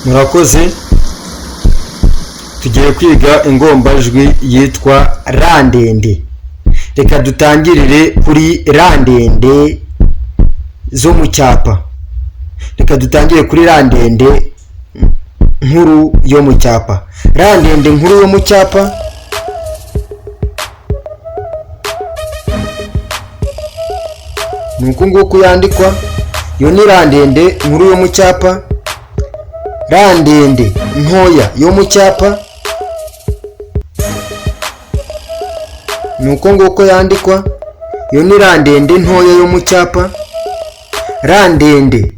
Murakoze, tugiye kwiga ingombajwi yitwa ra ndende. Reka dutangirire kuri ra ndende zo mu cyapa. Reka dutangire kuri ra ndende nkuru yo mu cyapa. Ra ndende nkuru yo mu cyapa nuko nguko yandikwa. Yo ni ra ndende nkuru yo mu cyapa. Ra ndende ntoya yo mu cyapa nuko nguko yandikwa. Yo ni ra ndende ntoya yo mu cyapa. Ra ndende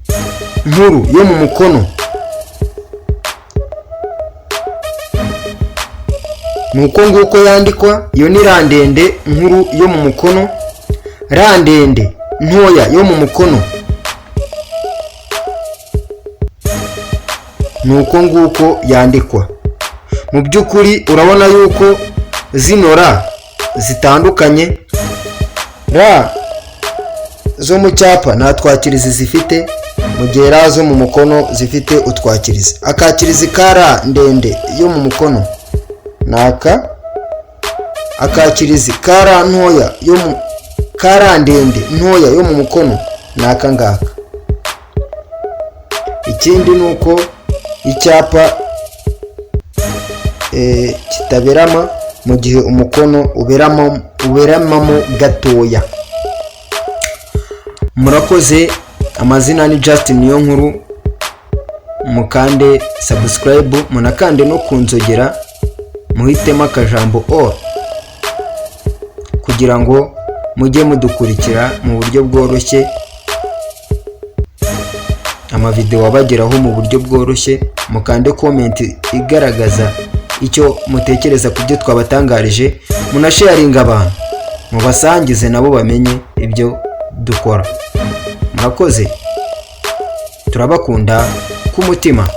nkuru yo mu mukono nuko nguko yandikwa. Yo ni ra ndende nkuru yo mu mukono. Ra ndende ntoya yo mu mukono nuko nguko yandikwa. Mu by'ukuri urabona yuko zino ra zitandukanye. Ra zo mu cyapa nta twakirizi zifite, mu gihe ra zo mu mukono zifite utwakirizi. Akakirizi ka ra ndende yo mu mukono naka. Akakirizi ka ra ntoya yo mu ka ra ndende ntoya yo mu mukono naka ngaka. Ikindi nuko icyapa kitaberama mu gihe umukono uberamamo gatoya. Murakoze, amazina ni Justin Niyonkuru. Mukande subscribe, munakande no kunzogera, muhitemo akajambo all kugira ngo mujye mudukurikira mu buryo bworoshye, amavideo abageraho mu buryo bworoshye. Mukande comment igaragaza icyo mutekereza ku byo twabatangarije, munasharinga abantu mubasangize nabo bamenye ibyo dukora. Murakoze, turabakunda ku mutima.